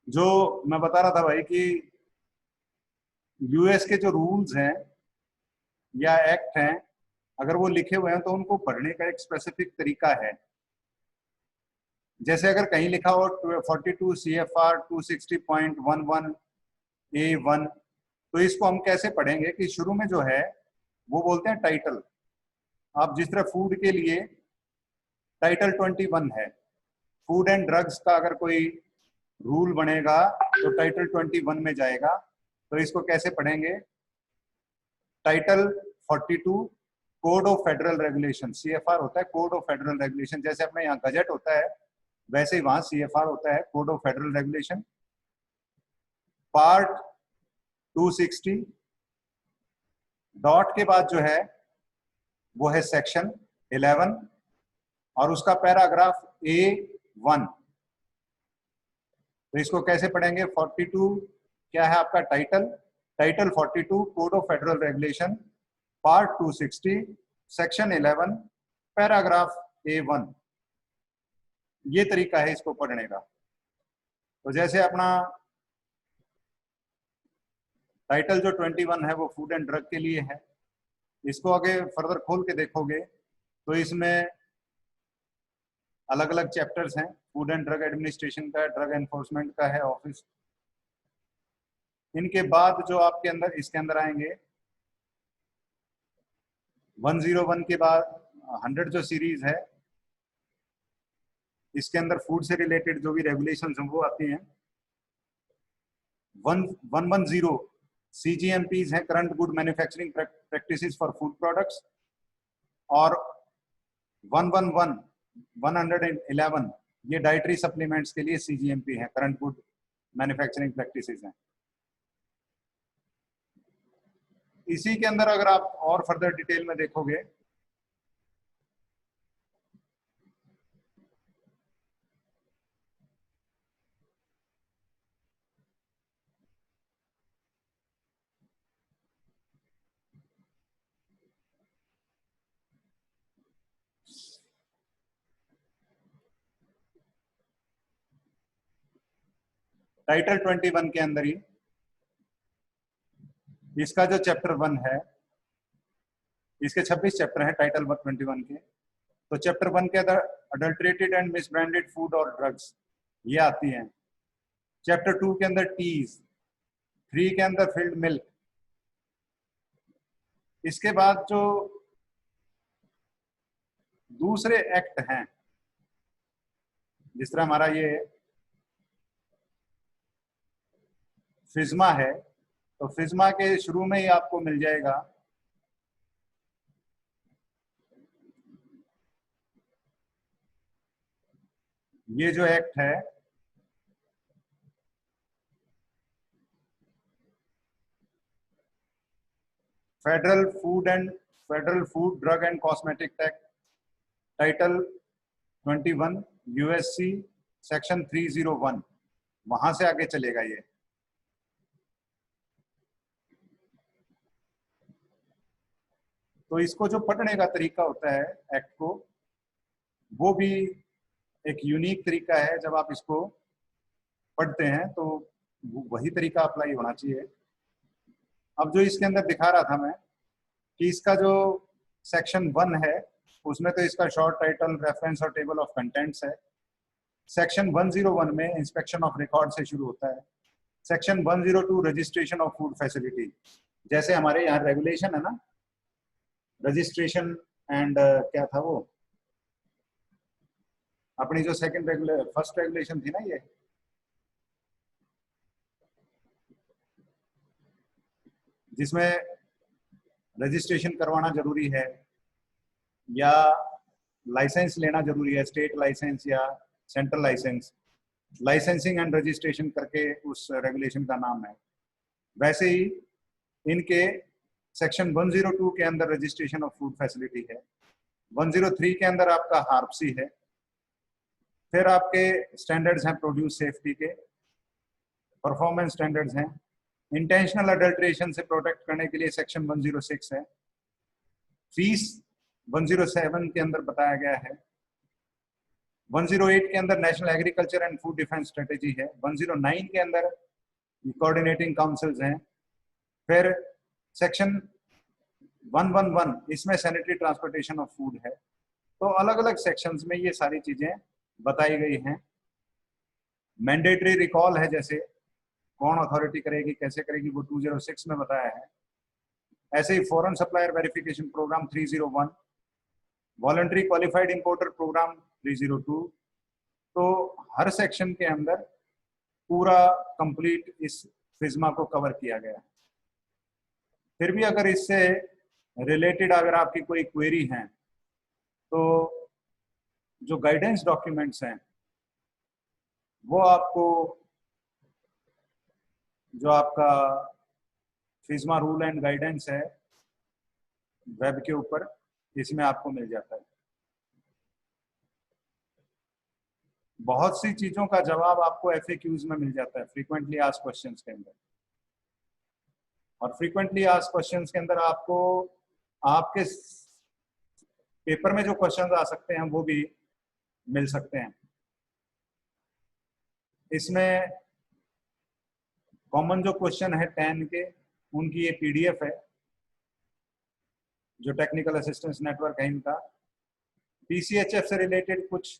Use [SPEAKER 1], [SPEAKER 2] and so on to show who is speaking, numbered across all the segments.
[SPEAKER 1] जो मैं बता रहा था भाई कि यूएस के जो रूल्स हैं या एक्ट हैं, अगर वो लिखे हुए हैं तो उनको पढ़ने का एक स्पेसिफिक तरीका है। जैसे अगर कहीं लिखा हो 42 CFR 260.11A1, तो इसको हम कैसे पढ़ेंगे कि शुरू में जो है वो बोलते हैं टाइटल। आप जिस तरह फूड के लिए टाइटल 21 है, फूड एंड ड्रग्स का अगर कोई रूल बनेगा तो टाइटल 21 में जाएगा। तो इसको कैसे पढ़ेंगे? Title 42 code of federal regulation, CFR होता है कोड ऑफ फेडरल रेगुलेशन। जैसे अपने यहाँ गजट होता है वैसे ही वहां CFR होता है code of federal regulation. Part 260 dot के बाद जो है वो है सेक्शन 11 और उसका पैराग्राफ A1। तो इसको कैसे पढ़ेंगे? 42 क्या है आपका title? Title 42 code of federal regulation, part 260, section 11, paragraph A1। ये तरीका है इसको पढ़ने का। तो जैसे अपना टाइटल जो 21 है वो फूड एंड ड्रग के लिए है। इसको आगे फर्दर खोल के देखोगे तो इसमें अलग अलग चैप्टर्स हैं। फूड एंड ड्रग एडमिनिस्ट्रेशन का है, ड्रग एनफोर्समेंट का है ऑफिस। इनके बाद जो आपके अंदर इसके अंदर आएंगे 101 के बाद 100 जो सीरीज है इसके अंदर फूड से रिलेटेड जो भी रेगुलेशंस हैं वो आती हैं। 110 CGMPs हैं, current good manufacturing practices for food products. और 111 ये डाइटरी सप्लीमेंट्स के लिए CGMP है, करंट गुड मैन्युफैक्चरिंग प्रैक्टिसेस हैं। इसी के अंदर अगर आप और फर्दर डिटेल में देखोगे टाइटल 21 के अंदर ही इसका जो चैप्टर 1 है, इसके 26 चैप्टर हैं टाइटल 21 के। तो चैप्टर 1 के अंदर अडल्ट्रेटेड एंड मिसब्रांडेड फूड और ड्रग्स ये आती हैं। चैप्टर 2 के अंदर टीज, 3 के अंदर फिल्ड मिल्क। इसके बाद जो दूसरे एक्ट हैं, जिस तरह हमारा ये फिज्मा है, तो फिज्मा के शुरू में ही आपको मिल जाएगा ये जो एक्ट है federal food drug and cosmetic act, title 21 USC section 301, वहां से आगे चलेगा ये। तो इसको जो पढ़ने का तरीका होता है एक्ट को, वो भी एक यूनिक तरीका है। जब आप इसको पढ़ते हैं तो वही तरीका अप्लाई होना चाहिए। अब जो इसके अंदर दिखा रहा था मैं कि इसका जो सेक्शन 1 है उसमें तो इसका शॉर्ट टाइटल, रेफरेंस और टेबल ऑफ कंटेंट्स है। सेक्शन 101 में इंस्पेक्शन ऑफ रिकॉर्ड से शुरू होता है। Section 102 registration of food facility. जैसे हमारे यहाँ रेगुलेशन है ना, रजिस्ट्रेशन एंड क्या था वो अपनी जो फर्स्ट रेगुलेशन थी ना, ये जिसमें रजिस्ट्रेशन करवाना जरूरी है या लाइसेंस लेना जरूरी है, स्टेट लाइसेंस या central licence, licensing and registration करके उस रेगुलेशन का नाम है। वैसे ही इनके सेक्शन 102 के अंदर रजिस्ट्रेशन ऑफ फूड फैसिलिटी है। 103 के अंदर आपका हार्पसी है। फिर आपके स्टैंडर्ड्स हैं प्रोड्यूस सेफ्टी के, परफॉर्मेंस स्टैंडर्ड्स हैं। इंटेंशनल अडल्ट्रेशन से प्रोटेक्ट करने के लिए सेक्शन 106 है। फीस 107 के अंदर बताया गया है। 108 के अंदर national agriculture and food defence strategy है। 109 के अंदर कोऑर्डिनेटिंग काउंसिल्स हैं। फिर सेक्शन 111 इसमें सैनिटरी ट्रांसपोर्टेशन ऑफ फूड है। तो अलग अलग सेक्शंस में ये सारी चीजें बताई गई हैं। मैंडेटरी रिकॉल है, जैसे कौन अथॉरिटी करेगी, कैसे करेगी, वो 206 में बताया है। ऐसे ही foreign supplier verification programme 301, voluntary qualified importer programme 302। तो हर सेक्शन के अंदर पूरा कंप्लीट इस फिज्मा को कवर किया गया है। फिर भी अगर इससे रिलेटेड अगर आपकी कोई क्वेरी है तो जो गाइडेंस डॉक्यूमेंट्स हैं वो आपको, जो आपका फिज्मा रूल एंड गाइडेंस है वेब के ऊपर, इसमें आपको मिल जाता है। बहुत सी चीजों का जवाब आपको FAQs में मिल जाता है, फ्रीक्वेंटली आस्क्ड क्वेश्चंस के अंदर। और फ्रीक्वेंटली आस्क्ड क्वेश्चंस के अंदर आपको आपके पेपर में जो क्वेश्चंस आ सकते हैं वो भी मिल सकते हैं। इसमें कॉमन जो क्वेश्चन है 10 के, उनकी ये PDF है जो टेक्निकल असिस्टेंस नेटवर्क है इनका। PCHF से रिलेटेड कुछ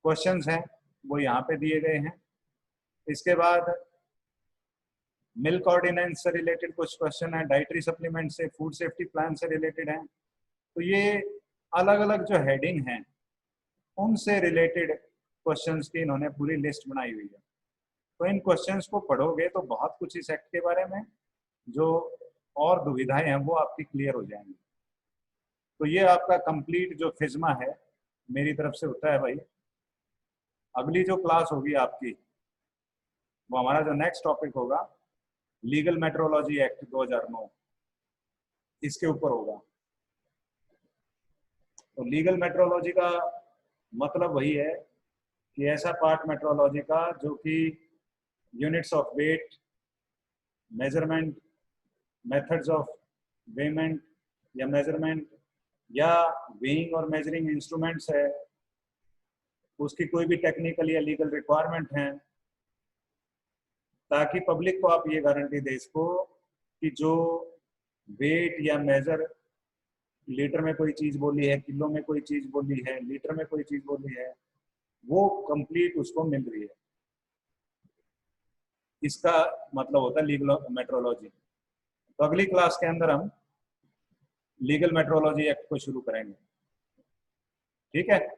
[SPEAKER 1] क्वेश्चंस हैं वो यहाँ पे दिए गए हैं। इसके बाद मिल्क ऑर्डिनेंस से रिलेटेड कुछ क्वेश्चन है, डाइटरी सप्लीमेंट से, फूड सेफ्टी प्लान से रिलेटेड हैं। तो ये अलग अलग जो हेडिंग हैं उनसे रिलेटेड क्वेश्चंस की इन्होंने पूरी लिस्ट बनाई हुई है। तो इन क्वेश्चंस को पढ़ोगे तो बहुत कुछ इस एक्ट के बारे में जो और दुविधाएं हैं वो आपकी क्लियर हो जाएंगी। तो ये आपका कंप्लीट जो फिज्मा है मेरी तरफ से होता है भाई। अगली जो क्लास होगी आपकी वो हमारा जो नेक्स्ट टॉपिक होगा लीगल मेट्रोलॉजी एक्ट 2009, इसके ऊपर होगा। तो लीगल मेट्रोलॉजी का मतलब वही है कि ऐसा पार्ट मेट्रोलॉजी का जो कि units of weight, measurement, methods of weighment या मेजरमेंट या वेइंग और मेजरिंग इंस्ट्रूमेंट्स है, उसकी कोई भी टेक्निकल या लीगल रिक्वायरमेंट है, ताकि पब्लिक को आप ये गारंटी दे इसको कि जो वेट या मेजर, लीटर में कोई चीज बोली है, किलो में कोई चीज बोली है, लीटर में कोई चीज बोली है, वो कंप्लीट उसको मिल रही है। इसका मतलब होता है लीगल मेट्रोलॉजी। तो अगली क्लास के अंदर हम लीगल मेट्रोलॉजी एक्ट को शुरू करेंगे। ठीक है।